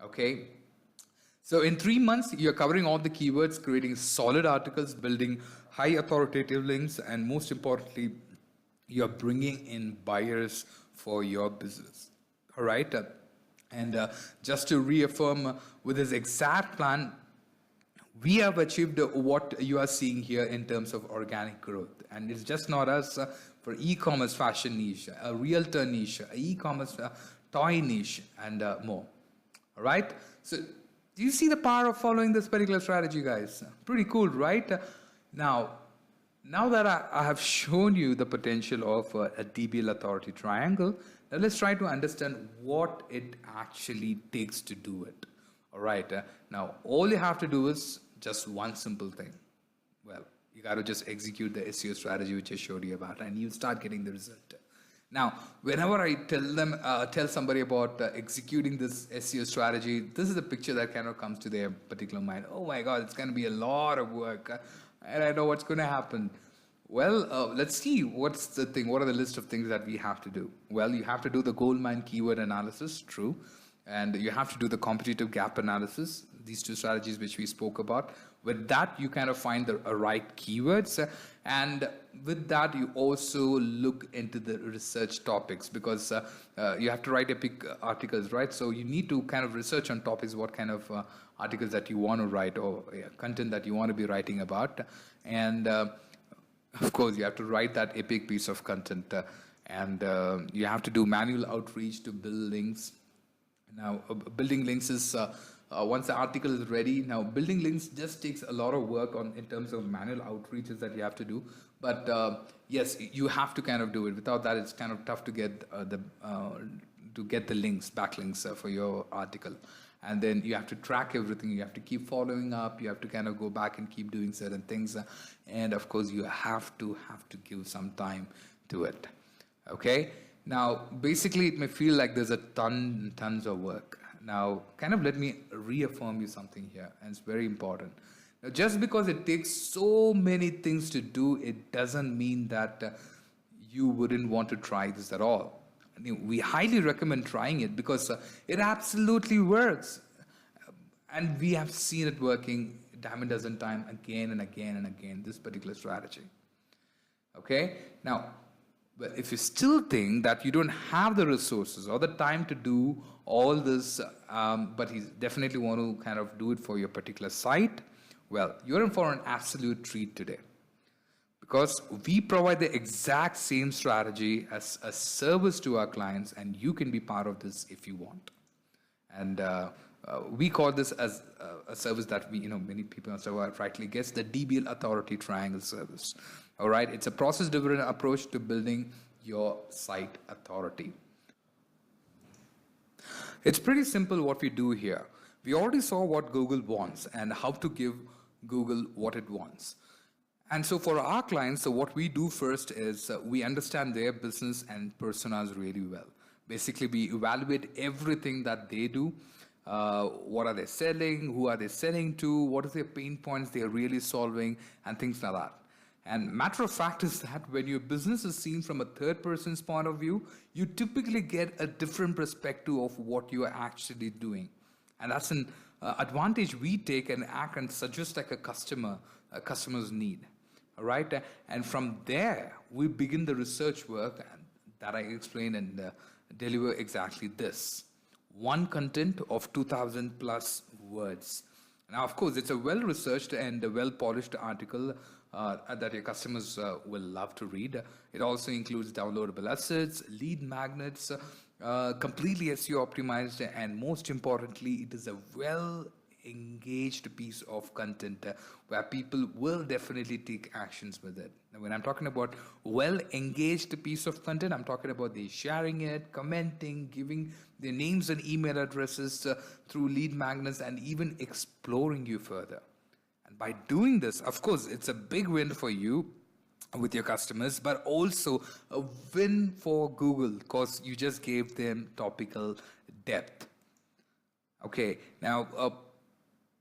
Speaker 1: Okay. So in 3 months, you're covering all the keywords, creating solid articles, building high authoritative links, and most importantly, you're bringing in buyers for your business. All right. And just to reaffirm, with this exact plan, we have achieved what you are seeing here in terms of organic growth. And it's just not us for e-commerce fashion niche, a realtor niche, e-commerce toy niche, and more. All right. So do you see the power of following this particular strategy, guys? Pretty cool, right? Now that I have shown you the potential of a DBL authority triangle, now let's try to understand what it actually takes to do it. All right. Now, all you have to do is just one simple thing. Well, you got to just execute the SEO strategy which I showed you about, and you start getting the result. Now, whenever I tell somebody about executing this SEO strategy, this is the picture that kind of comes to their particular mind. Oh my God, it's going to be a lot of work, and I know what's going to happen. Well, let's see what's the thing. What are the list of things that we have to do? Well, you have to do the goldmine keyword analysis, true. And you have to do the competitive gap analysis, these 2 strategies which we spoke about. With that, you kind of find the right keywords. And with that, you also look into the research topics, because you have to write epic articles, right? So you need to kind of research on topics, what kind of articles that you want to write, or content that you want to be writing about. And of course, you have to write that epic piece of content. And you have to do manual outreach to build links. Now, building links is once the article is ready. Now, building links just takes a lot of work on in terms of manual outreaches that you have to do. But yes, you have to kind of do it. Without that, it's kind of tough to get the links, backlinks for your article. And then you have to track everything. You have to keep following up. You have to kind of go back and keep doing certain things. And of course, you have to give some time to it. Okay. Now, basically, it may feel like there's a tons of work. Now, kind of let me reaffirm you something here, and it's very important. Now, just because it takes so many things to do, it doesn't mean that you wouldn't want to try this at all. I mean, we highly recommend trying it because it absolutely works. And we have seen it working a dime a dozen times again and again and again, this particular strategy. Okay? Now, but if you still think that you don't have the resources or the time to do all this, but you definitely want to kind of do it for your particular site, well, you're in for an absolute treat today. Because we provide the exact same strategy as a service to our clients, and you can be part of this if you want. And we call this as a service that many people have rightly guess, the DBL Authority Triangle service. All right, it's a process-driven approach to building your site authority. It's pretty simple what we do here. We already saw what Google wants and how to give Google what it wants. And so for our clients, so what we do first is we understand their business and personas really well. Basically, we evaluate everything that they do. What are they selling? Who are they selling to? What are their pain points they're really solving? And things like that. And matter of fact is that when your business is seen from a third person's point of view, you typically get a different perspective of what you are actually doing. And that's an advantage we take and act and suggest like a customer's need. All right, and from there we begin the research work that I explain and deliver exactly this: one content of 2,000 plus words. Now, of course, it's a well-researched and a well-polished article that your customers will love to read. It also includes downloadable assets, lead magnets, completely SEO optimized, and most importantly, it is a well-engaged piece of content where people will definitely take actions with it. Now, when I'm talking about well-engaged piece of content, I'm talking about they sharing it, commenting, giving their names and email addresses through lead magnets, and even exploring you further. And by doing this, of course, it's a big win for you with your customers, but also a win for Google because you just gave them topical depth. Okay, now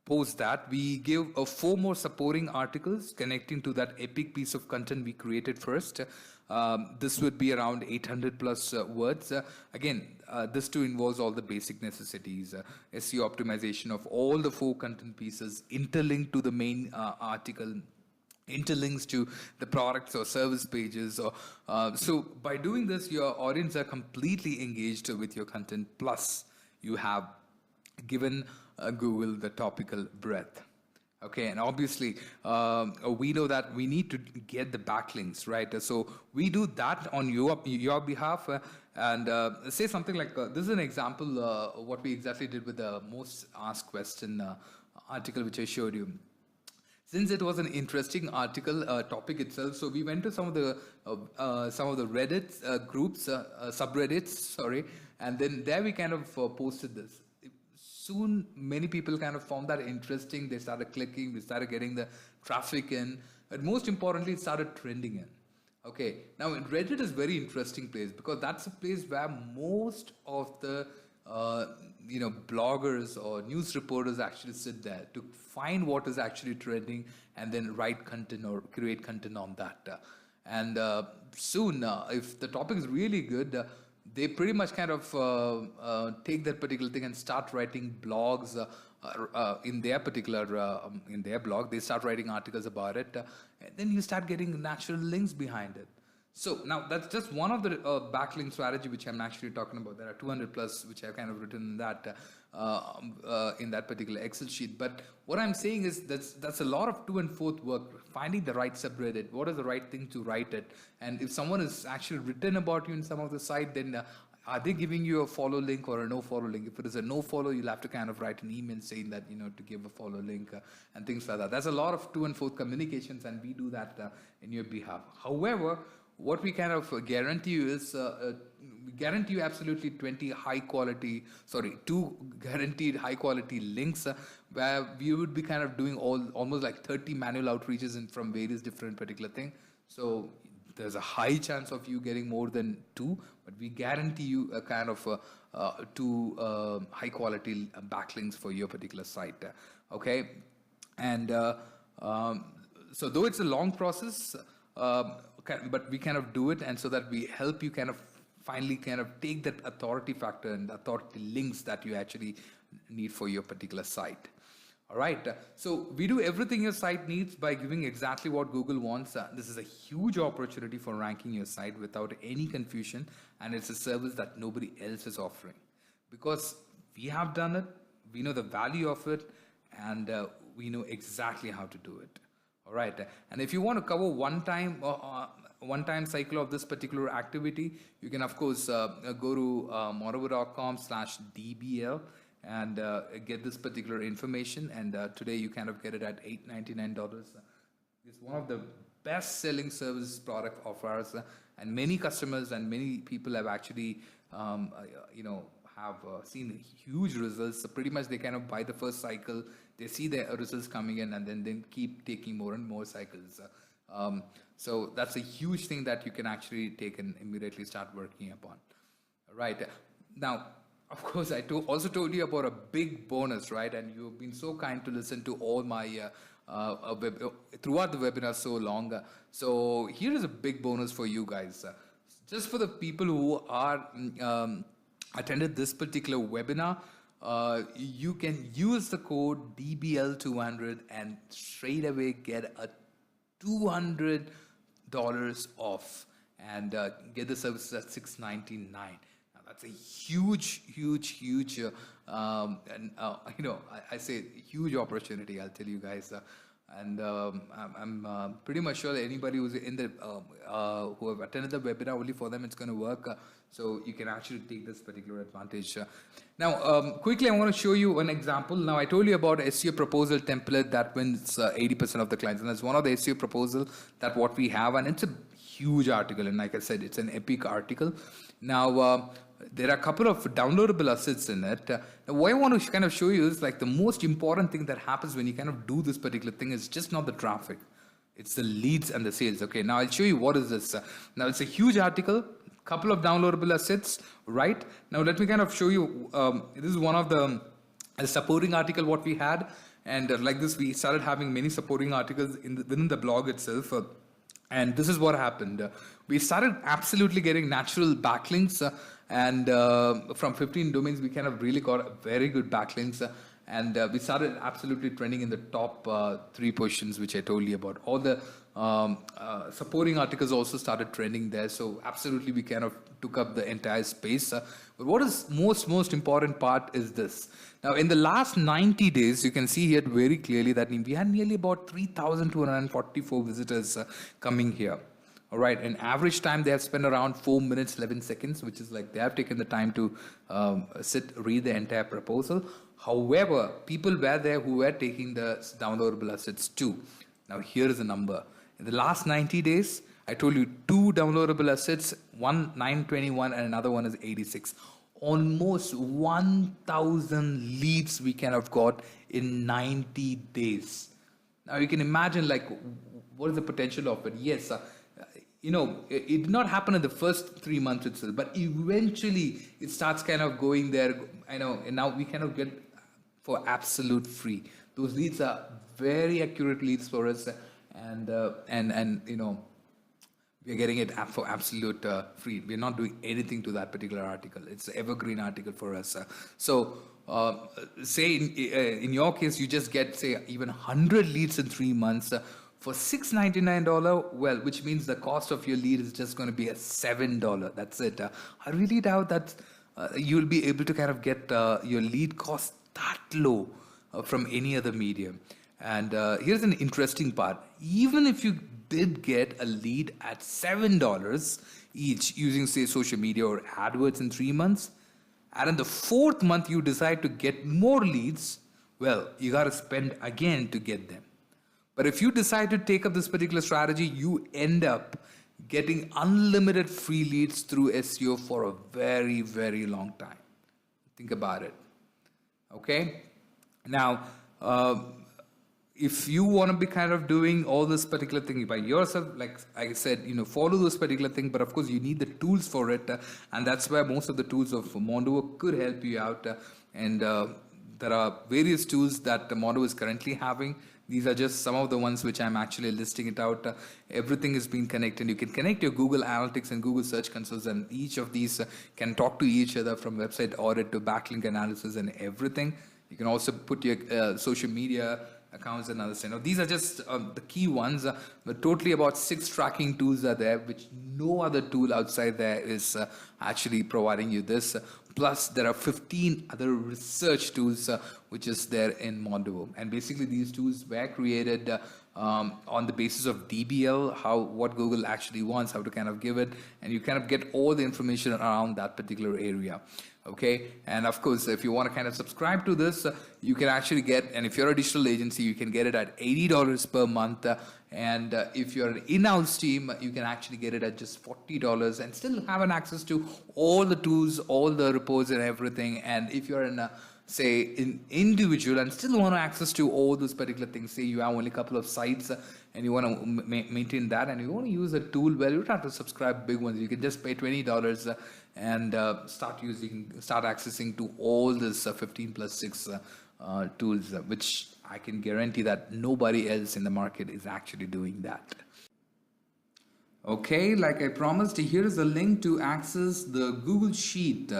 Speaker 1: post that, we give 4 more supporting articles connecting to that epic piece of content we created first. This would be around 800 plus words. Again, this too involves all the basic necessities, SEO optimization of all the 4 content pieces, interlinked to the main article, interlinks to the products or service pages. So by doing this, your audience are completely engaged with your content. Plus, you have given Google the topical breadth. Okay, and obviously, we know that we need to get the backlinks, right? So we do that on your behalf. And say something like, this is an example of what we exactly did with the most asked question article, which I showed you. Since it was an interesting article topic itself, so we went to some of the Reddit groups, subreddits, sorry, and then there we kind of posted this. Soon, many people kind of found that interesting. They started clicking, they started getting the traffic in, but most importantly, it started trending in. Okay, now Reddit is a very interesting place because that's a place where most of the bloggers or news reporters actually sit there to find what is actually trending and then write content or create content on that. And soon, if the topic is really good, they pretty much kind of take that particular thing and start writing blogs in their particular, in their blog. They start writing articles about it. And then you start getting natural links behind it. So now that's just one of the backlink strategy which I'm actually talking about. There are 200 plus which I've kind of written in that particular Excel sheet. But what I'm saying is that's a lot of to and forth work, finding the right subreddit, what is the right thing to write it. And if someone has actually written about you in some of the site, then Are they giving you a follow link or a no follow link? If it is a no follow, you'll have to kind of write an email saying that, to give a follow link and things like that. There's a lot of to and forth communications, and we do that in your behalf. However, what we kind of guarantee you is, we guarantee you absolutely 2 guaranteed high quality links where we would be kind of doing almost like 30 manual outreaches from various different particular things. So there's a high chance of you getting more than 2, but we guarantee you a kind of 2 high quality backlinks for your particular site. Okay, and so though it's a long process, but we kind of do it, and so that we help you kind of finally kind of take that authority factor and authority links that you actually need for your particular site. All right, so we do everything your site needs by giving exactly what Google wants. This is a huge opportunity for ranking your site without any confusion, and it's a service that nobody else is offering. Because we have done it, we know the value of it, and we know exactly how to do it. All right, and if you want to cover one-time cycle of this particular activity, you can of course go to monovo.com/dbl and get this particular information, and today you kind of get it at $899. It's one of the best selling service product of ours, and many customers and many people have actually have seen huge results. So pretty much they kind of buy the first cycle, they see the results coming in, and then they keep taking more and more cycles. So that's a huge thing that you can actually take and immediately start working upon. Right now, of course, I also told you about a big bonus, right? And you've been so kind to listen to all my throughout the webinar so long. So here is a big bonus for you guys. Just for the people who are attended this particular webinar, you can use the code DBL200 and straight away get a $200 off and get the services at $699. That's a huge, and I say huge opportunity. I'll tell you guys, and I'm pretty much sure that anybody who's in the who have attended the webinar, only for them it's going to work. So you can actually take this particular advantage. Now, quickly, I want to show you an example. Now, I told you about SEO proposal template that wins 80% of the clients, and that's one of the SEO proposal that what we have, and it's a huge article, and like I said, it's an epic article. Now, there are a couple of downloadable assets in it. Now, what I want to kind of show you is like the most important thing that happens when you kind of do this particular thing is just not the traffic. It's the leads and the sales. Okay, now I'll show you what is this. Now, it's a huge article, couple of downloadable assets, right? Now, let me kind of show you. This is one of the supporting article what we had. And like this, we started having many supporting articles within the blog itself. And this is what happened. We started absolutely getting natural backlinks, and from 15 domains, we kind of really got very good backlinks. And we started absolutely trending in the top 3 positions, which I told you about. All the supporting articles also started trending there. So absolutely, we kind of took up the entire space. But what is most important part is this. Now, in the last 90 days, you can see here very clearly that we had nearly about 3,244 visitors coming here. All right, in average time, they have spent around 4 minutes, 11 seconds, which is like they have taken the time to read the entire proposal. However, people were there who were taking the downloadable assets too. Now, here is the number. In the last 90 days, I told you 2 downloadable assets, one 921 and another one is 86. Almost 1,000 leads we kind of got in 90 days. Now, you can imagine like what is the potential of it. Yes, it did not happen in the first 3 months itself, but eventually it starts kind of going there. I know, and now we kind of get for absolute free. Those leads are very accurate leads for us, and we're getting it for absolute free. We're not doing anything to that particular article. It's an evergreen article for us. So say in your case, you just get, say, even 100 leads in 3 months. For $699, well, which means the cost of your lead is just going to be at $7. That's it. I really doubt that you'll be able to kind of get your lead cost that low from any other medium. And here's an interesting part. Even if you did get a lead at $7 each using, say, social media or AdWords in 3 months, and in the fourth month you decide to get more leads, well, you got to spend again to get them. But if you decide to take up this particular strategy, you end up getting unlimited free leads through SEO for a very, very long time. Think about it. Okay? Now, if you want to be kind of doing all this particular thing by yourself, like I said, follow this particular thing, but of course you need the tools for it, and that's where most of the tools of Mondover could help you out. And there are various tools that Mondover is currently having. These are just some of the ones which I'm actually listing it out. Everything is being connected. You can connect your Google Analytics and Google Search Consoles, and each of these can talk to each other, from website audit to backlink analysis and everything. You can also put your social media accounts and others. These are just the key ones, but totally about 6 tracking tools are there, which no other tool outside there is actually providing you this. Plus, there are 15 other research tools which is there in Mondover. And basically, these tools were created on the basis of DBL, what Google actually wants, how to kind of give it, and you kind of get all the information around that particular area. Okay, and of course, if you want to kind of subscribe to this, you can actually get, and if you're a digital agency, you can get it at $80 per month. And if you're an in-house team, you can actually get it at just $40 and still have an access to all the tools, all the reports and everything. And if you're in say an individual and still want access to all those particular things, say you have only a couple of sites and you want to maintain that, and you want to use a tool where you don't have to subscribe big ones, you can just pay $20 and start accessing to all this 15 plus 6 tools, which I can guarantee that nobody else in the market is actually doing that. Okay, like I promised, here is a link to access the Google Sheet,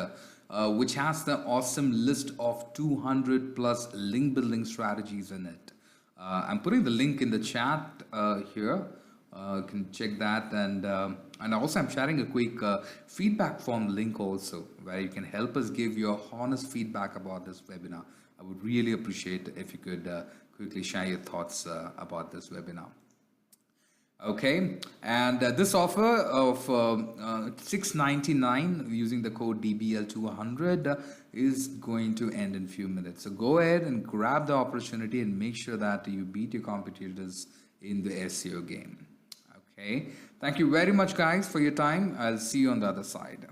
Speaker 1: which has the awesome list of 200 plus link building strategies in it. I'm putting the link in the chat here. You can check that, and also I'm sharing a quick feedback form link also, where you can help us give your honest feedback about this webinar. I would really appreciate if you could quickly share your thoughts about this webinar. Okay, and this offer of $6.99 using the code DBL200 is going to end in a few minutes. So go ahead and grab the opportunity and make sure that you beat your competitors in the SEO game. Okay, thank you very much, guys, for your time. I'll see you on the other side.